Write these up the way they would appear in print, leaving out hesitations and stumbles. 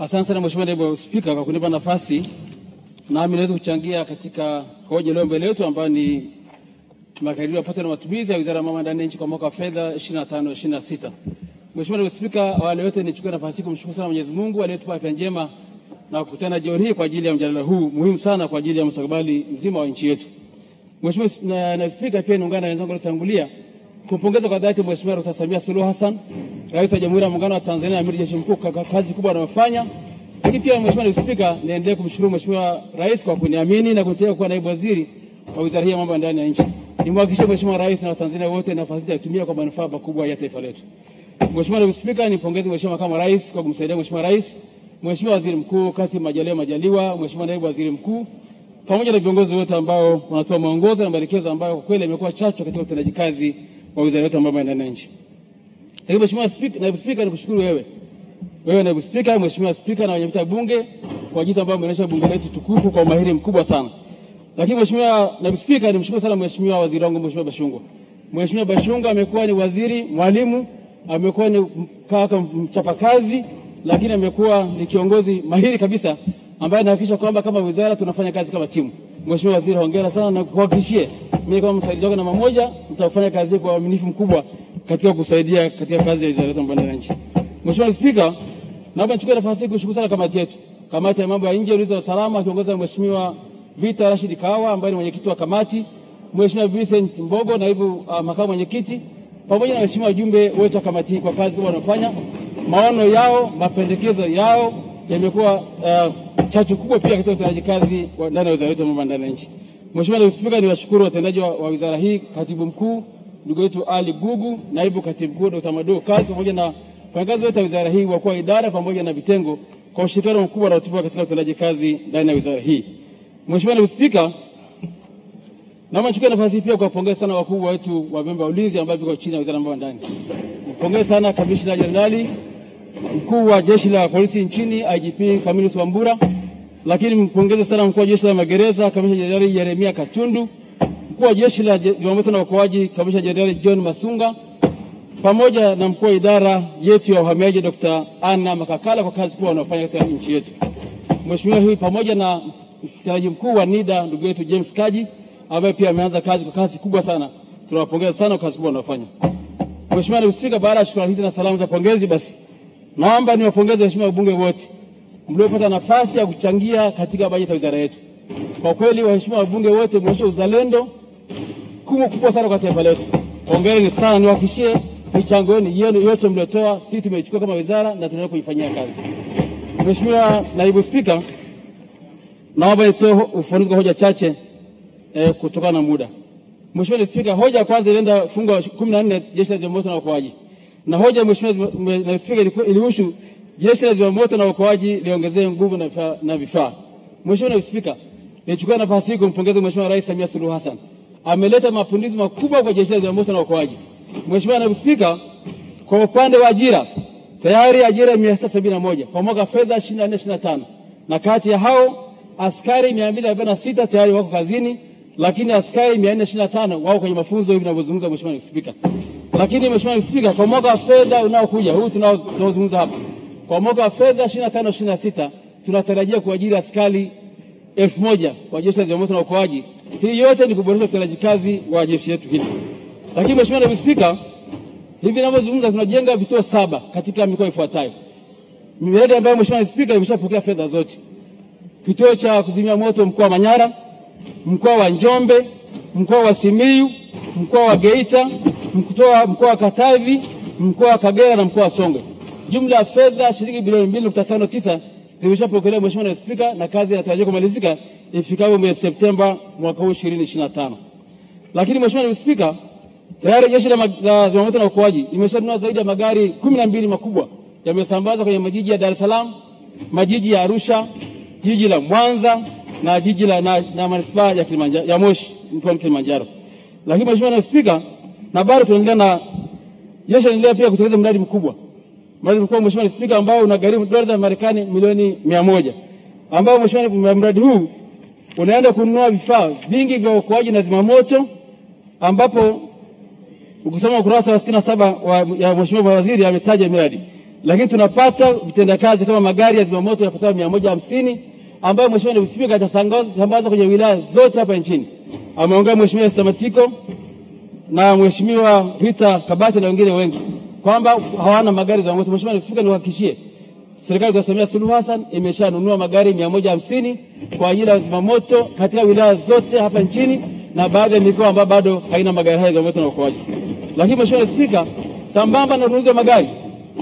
Asante sana Mheshimiwa Naibu Spika kwa kunipa nafasi nami naweza kuchangia katika hoja leo mbele yetu ambayo ni makadirio ya pato na matumizi ya Wizara ya Mambo ya Ndani ya Nchi kwa mwaka wa fedha 25-26. Mheshimiwa Naibu Spika, awali yote nichukue nafasi kumshukuru sana Mwenyezi Mungu aliyetupa afya njema na kukutana jioni hii kwa ajili ya mjadala huu muhimu sana kwa ajili ya mustakabali mzima wa nchi yetu. Mheshimiwa Naibu Spika, pia niungana na wenzangu waliotangulia kumpongeza kwa dhati Mheshimiwa Dkt. Samia Suluhu Hassan, Rais wa Jamhuri ya Muungano wa Tanzania na Amiri Jeshi Mkuu kwa kazi kubwa anayofanya. Lakini pia Mheshimiwa Naibu Spika, niendelee kumshukuru Mheshimiwa Rais kwa kuniamini na kuniteua kuwa naibu waziri wa Wizara hii ya Mambo ya Ndani ya Nchi. Nimhakikishie Mheshimiwa Rais na Watanzania wote nafasi ya kutumia kwa manufaa makubwa ya taifa letu. Mheshimiwa Naibu Spika, nipongeze Mheshimiwa Makamu wa Rais kwa kumsaidia Mheshimiwa Rais, Mheshimiwa Waziri Mkuu Kassim Majaliwa, Mheshimiwa Naibu Waziri Mkuu pamoja na viongozi wote ambao wanatoa mwongozo na maelekezo ambayo kwa kweli imekuwa chachu katika utendaji kazi wa Wizara yetu ya Mambo ya Ndani ya Nchi. Lakini Mheshimiwa Naibu Spika, nikushukuru wewe Naibu Spika, Mheshimiwa Spika na wenyeviti wa Bunge kwa jinsi ambavyo mmeonyesha bunge letu tukufu kwa umahiri mkubwa sana. Lakini Mheshimiwa Naibu Spika, nimshukuru sana Mheshimiwa Waziri wangu Mheshimiwa Bashungwa. Mheshimiwa Bashungwa amekuwa ni waziri mwalimu, amekuwa ni kaka mchapakazi, lakini amekuwa ni kiongozi mahiri kabisa ambaye anahakikisha kwamba kama wizara tunafanya kazi kama timu. Mheshimiwa Waziri, hongera sana na kuhakikishie mimi kama msaidizi wako namba moja mtafanya kazi kwa uaminifu mkubwa katika kusaidia katika kazi ya Wizara yetu ya Mambo ya Nchi. Mheshimiwa Spika, naomba nichukue nafasi hii kushukuru sana kamati yetu. Kamati ya Mambo ya Nje, Ulinzi na Usalama akiongozwa na Mheshimiwa Vita Rashid Kawa ambaye ni mwenyekiti wa kamati, Mheshimiwa Vincent Mbogo naibu makamu mwenyekiti, pamoja na Mheshimiwa wajumbe wote wa kamati hii kwa kazi kubwa wanafanya. Maono yao, mapendekezo yao yamekuwa chachu kubwa pia katika utendaji kazi ndani ya Wizara yetu ya Mambo ya Ndani ya Nchi. Mheshimiwa Naibu Spika, niwashukuru watendaji wa wizara hii, Katibu Mkuu ndugu yetu Ali Gugu, Naibu Katibu Mkuu Dr. Mado Kazi pamoja na wafanyakazi wote wa wizara hii, wakuu wa idara pamoja na vitengo kwa ushirikiano mkubwa na utulivu katika utendaji kazi ndani ya wizara hii. Mheshimiwa Naibu Spika, naomba nichukue nafasi hii pia kuwapongeza sana wakuu wetu wa vyombo vya ulinzi ambao viko chini ya Wizara ya Mambo ya Ndani. Mpongeze sana Kamishna Jenerali Mkuu wa Jeshi la Polisi nchini IGP Camillus Wambura, lakini mpongeze sana Mkuu wa Jeshi la Magereza Kamishna Jenerali Yeremia Kachundu, Mkuu wa Jeshi la Zimamoto na Uokoaji Kamishna Jenerali John Masunga, pamoja na Mkuu wa idara yetu ya uhamiaji Dr. Anna Makakala kwa kazi kubwa wanayofanya katika nchi yetu. Mheshimiwa huyu pamoja na mtendaji mkuu wa NIDA ndugu yetu James Kaji ambaye pia ameanza kazi kwa kazi kubwa sana. Tunawapongeza sana kwa kazi kubwa wanayofanya. Mheshimiwa Naibu Spika, baada ya shukrani hizi na salamu za pongezi, basi naomba niwapongeze waheshimiwa wabunge wote mliopata nafasi ya kuchangia katika bajeti ya wizara yetu. Kwa kweli waheshimiwa wabunge wote mmeonyesha uzalendo kubwa sana kwa taifa letu. Hongereni sana, niwahakikishie michango yenu yote mliotoa sisi tumeichukua kama wizara na tunaendelea kuifanyia kazi. Mheshimiwa Naibu Spika, naomba nitoe ufafanuzi kwa hoja chache kutokana na muda. Mheshimiwa Naibu Spika, hoja ya kwanza ilienda fungu 14 Jeshi la Zimamoto na Uokoaji. Na hoja Mheshimiwa Naibu Spika ilihusu Jeshi la Zimamoto na Uokoaji liongezee nguvu na vifaa. Mheshimiwa Naibu Spika, nichukue nafasi hii kumpongeza Mheshimiwa Rais Samia Suluhu Hassan. Ameleta mapinduzi makubwa kwa Jeshi la Zimamoto na Uokoaji. Mheshimiwa Naibu Spika, kwa upande wa ajira, tayari ajira 671 kwa mwaka fedha 24-25. Na kati ya hao askari 246 tayari wako kazini, lakini askari 425 wako kwenye mafunzo hivi tunavyozungumza Mheshimiwa Naibu Spika. Lakini Mheshimiwa Naibu Spika, kwa mwaka wa fedha unaokuja huu tunaozungumza hapa, kwa mwaka wa fedha 25-26 tunatarajia kuajiri askari 1000 kwa Jeshi la Zimamoto na Uokoaji. Hii yote ni kuboresha utendaji kazi wa jeshi letu hili. Lakini Mheshimiwa Naibu Spika, hivi ninavyozungumza tunajenga vituo 7 katika mikoa ifuatayo. Miradi ambayo Mheshimiwa Naibu Spika imeshapokea fedha zote. Kituo cha kuzimia moto mkoa wa Manyara, mkoa wa Njombe, mkoa wa Simiyu, mkoa wa Geita, mkoa wa Katavi, mkoa wa Kagera na mkoa wa Songwe. Jumla ya fedha shilingi bilioni 2.59 zimeshapokelewa Mheshimiwa Naibu Spika, na kazi inatarajiwa kumalizika ifikapo mwezi Septemba mwaka huu 2025. Lakini Mheshimiwa Naibu Spika, tayari Jeshi la Zimamoto na Uokoaji imeshanunua zaidi ya magari 12 makubwa yamesambazwa kwenye majiji ya Dar es Salaam, majiji ya Arusha, jiji la Mwanza na jiji la na manispaa ya Kilimanjaro ya Moshi mkoa wa Kilimanjaro. Lakini Mheshimiwa Naibu Spika, na bado tunaendelea na jeshi linaendelea pia kutekeleza mradi mkubwa. Mradi mkubwa Mheshimiwa Naibu Spika ambao unagharimu dola za Marekani milioni 100. Ambao Mheshimiwa mradi huu unaenda kununua vifaa vingi vya uokoaji na zimamoto, ambapo ukisoma ukurasa wa 67 ya Mheshimiwa Waziri ametaja miradi. lakini tunapata vitendakazi kama magari ya zimamoto yapatao 150 ambayo Mheshimiwa Naibu Spika atasambaza kwenye wilaya zote hapa nchini. Ameongea Mheshimiwa Stamatiko na Mheshimiwa Rita Kabati na wengine wengi kwamba hawana magari za zimamoto. Mheshimiwa Naibu Spika, niwahakikishie serikali ya Samia Suluhu Hassan imeshanunua magari 150 kwa ajili ya zimamoto katika wilaya zote hapa nchini na baadhi ya mikoa ambayo bado haina magari haya ya zimamoto na uokoaji. Lakini Mheshimiwa Naibu Spika, sambamba na ununuzi wa magari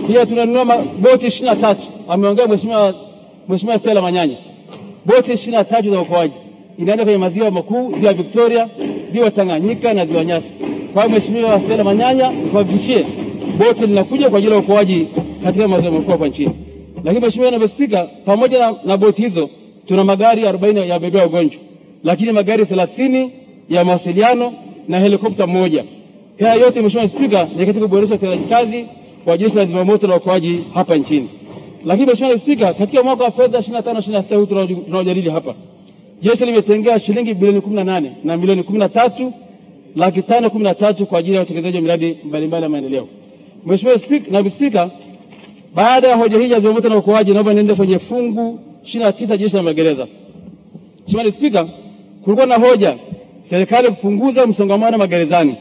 pia tunanunua boti 23. Ameongea Mheshimiwa Stella Manyanya. Boti 23 za uokoaji inaenda kwenye maziwa makuu, ziwa Victoria, ziwa Tanganyika na ziwa Nyasa. Kwa hiyo Mheshimiwa Stella Manyanya, kuhakikishie boti linakuja kwa ajili ya uokoaji katika maziwa makuu hapa nchini. Lakini Mheshimiwa Naibu Spika, pamoja na boti hizo tuna magari 40 ya bebea wagonjwa, lakini magari 30 ya mawasiliano na helikopta moja. Haya yote Mheshimiwa Spika ni katika kuboresha utendaji kazi wa jeshi la zimamoto na uokoaji hapa nchini. Lakini Mheshimiwa Spika, katika mwaka wa fedha 25/26 huu tunaojadili hapa, jeshi limetengea shilingi bilioni 18 na milioni 13,513 kwa ajili ya utekelezaji wa miradi mbalimbali ya maendeleo. Mheshimiwa Naibu Spika, baada ya hoja hii ya zimamoto na uokoaji, naomba niende kwenye fungu 29 jeshi la magereza. Mheshimiwa Naibu Spika, kulikuwa na hoja serikali kupunguza msongamano magerezani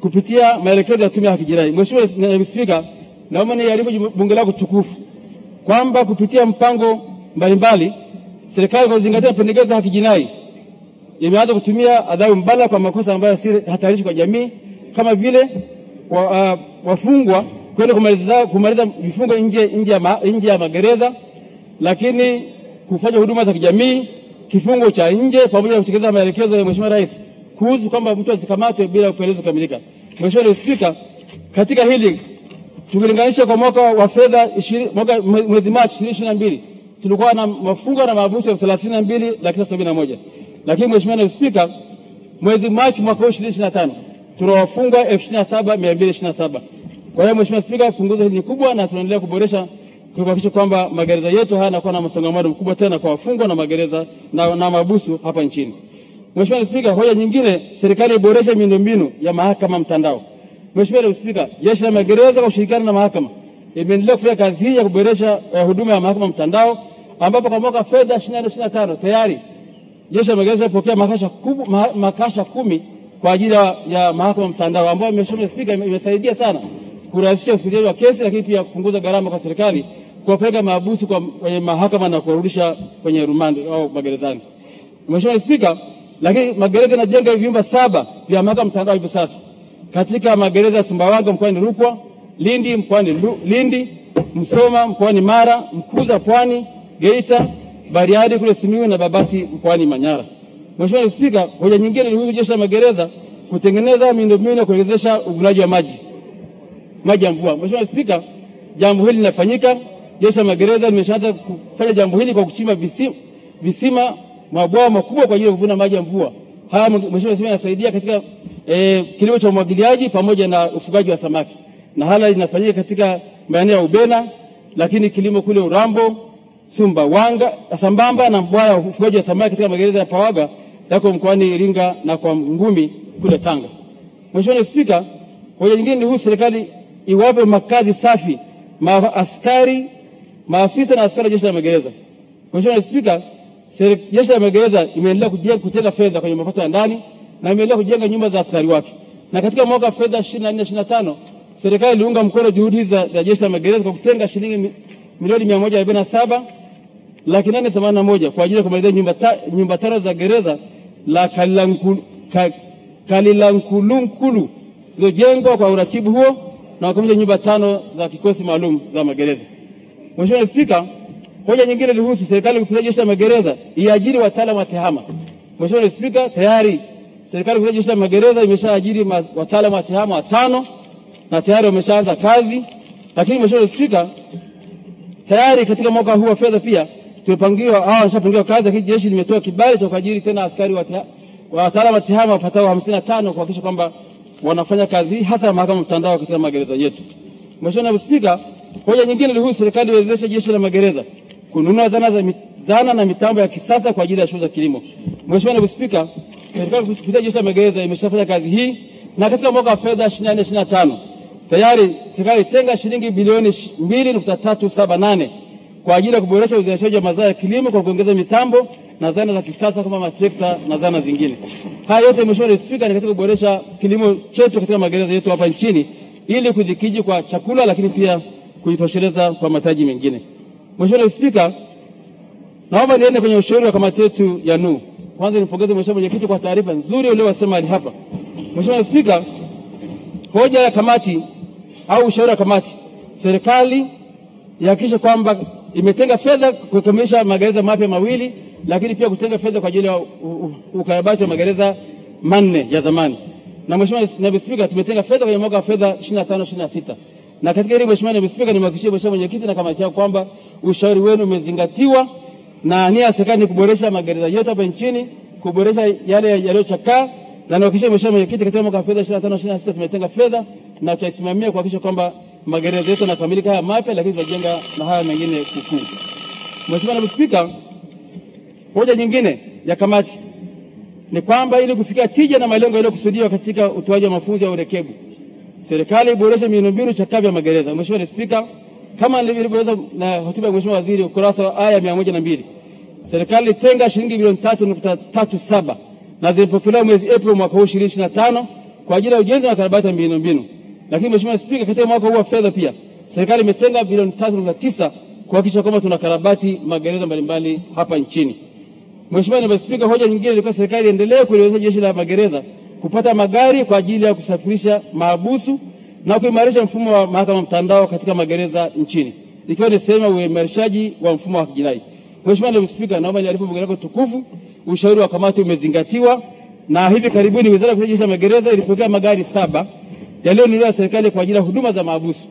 kupitia maelekezo ya tume ya haki jinai. Mheshimiwa Naibu Spika, naomba niarifu bunge lako tukufu kwamba kupitia mpango mbalimbali serikali kwa kuzingatia mapendekezo ya haki jinai imeanza kutumia adhabu mbadala kwa makosa ambayo si hatarishi kwa jamii, kama vile wafungwa kwenda kumaliza vifungo nje ya magereza, lakini kufanya huduma za kijamii, kifungo cha nje, pamoja na kutekeleza maelekezo ya Mheshimiwa Rais kuhusu kwamba mtu asikamatwe bila upelelezi kukamilika. Mheshimiwa Naibu Spika, katika hili tukilinganisha kwa mwaka wa fedha mwezi Machi 2022 tulikuwa na mafungo na mahabusu 32,71. Lakini Mheshimiwa Naibu Spika, mwezi Machi mwaka 2025 tuna wafungwa 27,227. Kwa hiyo Mheshimiwa Spika, punguzo hili ni kubwa na tunaendelea kuboresha kuhakikisha kwamba magereza yetu hayanakuwa na msongamano mkubwa tena kwa wafungwa na magereza na mahabusu hapa nchini. Mheshimiwa Naibu Spika, hoja nyingine, serikali iboreshe miundombinu ya mahakama mtandao. Mheshimiwa Naibu Spika, jeshi la magereza kwa kushirikiana na mahakama imeendelea kufanya kazi hii ya kuboresha huduma ya mahakama mtandao, ambapo kwa mwaka fedha 2025 tayari jeshi la magereza limepokea makasha 10 kwa ajili ya mahakama mtandao, ambayo Mheshimiwa Spika imesaidia sana kurahisisha usikilizaji wa kesi, lakini pia kupunguza gharama kwa serikali kuwapeleka mahabusu kwenye mahakama na kuwarudisha kwenye rumande au magerezani. Mheshimiwa Spika, lakini magereza yanajenga vyumba 7 vya mahakama mtandao hivi sasa katika magereza ya Sumbawanga mkoani Rukwa, Lindi mkoani Lindi, Msoma mkoani Mara, Mkuza Pwani, Geita, Bariadi kule Simiyu na Babati mkoani Manyara. Mheshimiwa Spika, hoja nyingine ni huyu jeshi la magereza kutengeneza miundombinu ya kuwezesha uvunaji wa maji ya mvua. Mheshimiwa Spika, jambo hili linafanyika. Jeshi la magereza limeshaanza kufanya jambo hili kwa kuchimba visima mabwawa makubwa kwa ajili ya kuvuna maji ya mvua. Haya Mheshimiwa Spika, yanasaidia katika kilimo cha umwagiliaji pamoja na ufugaji wa samaki. Na hala linafanyika katika maeneo ya Ubena, lakini kilimo kule Urambo, Sumbawanga, sambamba na mbwaya wa ufugaji wa samaki katika magereza ya Pawaga yako mkoani Iringa na kwa Ngumi kule Tanga. Mheshimiwa Spika, hoja nyingine ni husu serikali iwape makazi safi maafisa na askari jeshi la magereza. Mheshimiwa Spika, jeshi la magereza imeendelea kutenga fedha kwenye mapato ya ndani na imeendelea kujenga nyumba za askari wake. Na katika mwaka wa fedha 24/25 serikali iliunga mkono juhudi za jeshi la magereza kwa kutenga shilingi milioni 147,881 kwa ajili ya kumalizia nyumba 5 za gereza la Kalilankulunkulu zilizojengwa kwa uratibu huo na kukamilisha nyumba 5 za kikosi maalum za magereza. Mheshimiwa Spika, hoja nyingine ilihusu serikali kupitia jeshi la magereza iajiri wataalamu wa tehama. Mheshimiwa Spika, tayari serikali kupitia jeshi la magereza imeshaajiri wataalamu wa tehama 5 na tayari wameshaanza kazi. Lakini Mheshimiwa Spika, tayari katika mwaka huu wa fedha pia wameshapangiwa kazi, lakini jeshi limetoa kibali cha kuajiri tena askari wataalamu wa tehama wapatao 55 kuhakikisha kwamba wanafanya kazi hasa mahakama mtandao katika magereza yetu. Mheshimiwa Spika, hoja nyingine ilihusu serikali iwezeshe jeshi la magereza kununua zana na mitambo ya kisasa kwa ajili ya shughuli za kilimo. Mheshimiwa Spika, serikali kupitia jeshi la magereza imeshafanya kazi hii, na katika mwaka wa fedha 24/25 tayari serikali itenga shilingi bilioni 2.378 kwa ajili ya kuboresha uzalishaji wa mazao ya kilimo kwa kuongeza mitambo na zana za kisasa kama matrekta na zana zingine. Haya yote Mheshimiwa Spika ni katika kuboresha kilimo chetu katika magereza yetu hapa nchini ili kudhikiji kwa chakula lakini pia kujitosheleza kwa mahitaji mengine. Mheshimiwa Spika, naomba niende kwenye ushauri wa kamati yetu ya NU. Kwanza nipongeze Mheshimiwa Mwenyekiti kwa taarifa nzuri uliyosema hadi hapa. Mheshimiwa Spika, hoja ya kamati au ushauri wa kamati, serikali ihakikishe kwamba imetenga fedha kukamilisha magereza mapya mawili, lakini pia kutenga fedha kwa ajili ya ukarabati wa magereza manne ya zamani. Na Mheshimiwa Naibu Spika, tumetenga fedha kwenye mwaka wa fedha 25-26. Na katika hili Mheshimiwa Naibu Spika, nimhakikishie Mheshimiwa Mwenyekiti na kamati yako kwamba ushauri wenu umezingatiwa na nia ya serikali ni kuboresha magereza yote hapa nchini, kuboresha yale yaliyochakaa, na nihakikishie Mheshimiwa Mwenyekiti katika mwaka wa fedha 25-26 tumetenga fedha na tutaisimamia kuhakikisha kwamba magereza yetu yanakamilika haya mapya, lakini tunajenga na haya mengine kukuu. Mheshimiwa Naibu Spika, hoja nyingine ya kamati ni kwamba ili kufikia tija na malengo yaliyokusudiwa katika utoaji wa mafunzo ya urekebu, serikali iboreshe miundombinu chakavu ya magereza. Mheshimiwa Spika, kama nilivyoeleza na hotuba ya Mheshimiwa Waziri ukurasa wa aya 102, serikali itenga shilingi bilioni 3.37 na zilipokelewa mwezi Aprili mwaka huu 2025 kwa ajili ya ujenzi na ukarabati wa miundombinu. Lakini Mheshimiwa Spika, katika mwaka huu wa fedha pia serikali imetenga bilioni 3.9 kuhakikisha kwamba tunakarabati magereza mbalimbali hapa nchini. Mheshimiwa Naibu Spika, hoja nyingine ilikuwa serikali iendelee kuliwezesha jeshi la magereza kupata magari kwa ajili ya kusafirisha mahabusu na kuimarisha mfumo wa mahakama mtandao katika magereza nchini, ikiwa ni sehemu ya uimarishaji wa mfumo wa kijinai. Mheshimiwa Naibu Spika, naomba niarifu bunge lako tukufu, ushauri wa kamati umezingatiwa na hivi karibuni Wizara ya Jeshi la Magereza ilipokea magari 7 yaliyonunuliwa na serikali kwa ajili ya huduma za mahabusu.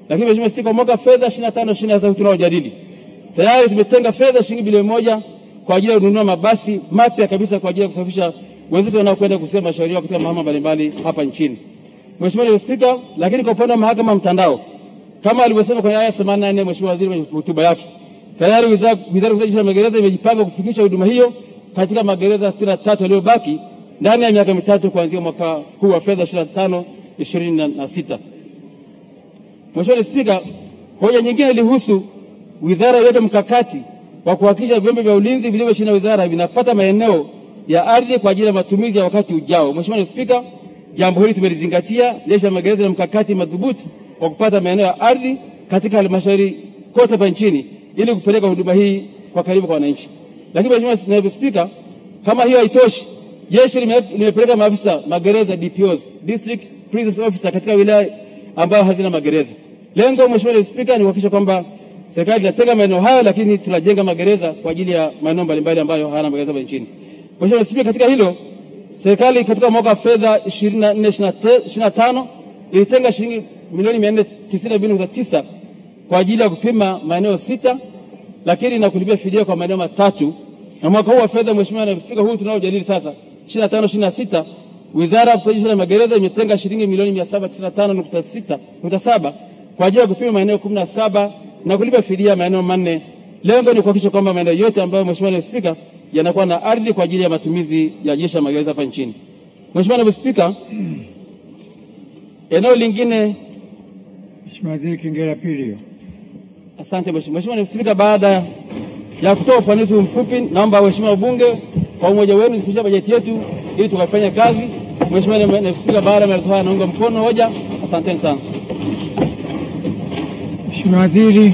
Lakini Mheshimiwa Spika, mwaka fedha 25-26 tunaojadili, tayari tumetenga fedha shilingi bilioni 1 kwa ajili ya kununua mabasi mapya kabisa kwa ajili ya kusafirisha wenzetu wanaokwenda kusema mashauri yao katika mahakama mbalimbali hapa nchini. Mheshimiwa Naibu Spika, lakini kwa upande wa mahakama mtandao, kama alivyosema kwenye aya 84 Mheshimiwa Waziri kwenye hotuba yake, tayari Wizara ya Jeshi la Magereza imejipanga kufikisha huduma hiyo katika magereza 63 yaliyobaki ndani ya miaka mitatu kuanzia mwaka huu wa fedha 25-26. Mheshimiwa Spika, hoja nyingine ilihusu wizara yote mkakati wa kuhakikisha vyombo vya ulinzi vilivyo chini ya wizara vinapata maeneo ya ardhi kwa ajili ya matumizi ya wakati ujao. Mheshimiwa Spika, jambo hili tumelizingatia. Jeshi la Magereza na mkakati madhubuti wa kupata maeneo ya ardhi katika halmashauri kote hapa nchini ili kupeleka huduma hii kwa karibu kwa wananchi. Lakini Mheshimiwa Naibu Spika, kama hiyo haitoshi, jeshi limepeleka maafisa magereza DPOs, District Prisons Officer, katika wilaya ambayo hazina magereza. Lengo Mheshimiwa Naibu Spika ni kuhakikisha kwamba serikali inatenga maeneo hayo, lakini tunajenga magereza kwa ajili ya maeneo mbalimbali ambayo hayana magereza hapa nchini. Mheshimiwa Spika, katika hilo serikali katika mwaka wa fedha 24-25 ilitenga shilingi milioni 492.9 kwa ajili ya kupima maeneo 6, lakini na kulipia fidia kwa maeneo 3. Na mwaka huu wa fedha Mheshimiwa Naibu Spika, huu tunaojadili sasa 25-26, Wizara ya Jeshi la Magereza imetenga shilingi milioni 795.7 kwa ajili ya kupima maeneo 17 na kulipa fidia maeneo 4. Lengo ni kuhakikisha kwamba maeneo yote ambayo Mheshimiwa Naibu Spika yanakuwa na ardhi kwa ajili ya matumizi ya Jeshi la Magereza hapa nchini. Mheshimiwa Naibu Spika, eneo lingine. Mheshimiwa Waziri Kingera pili. Asante Mheshimiwa Naibu Spika, baada ya kutoa ufafanuzi mfupi, naomba Mheshimiwa wabunge kwa umoja wenu kupitisha bajeti yetu ili tukafanye kazi. Mheshimiwa Naibu Spika, baada ya maelezo haya naunga mkono hoja. Asante sana. Mheshimiwa Waziri.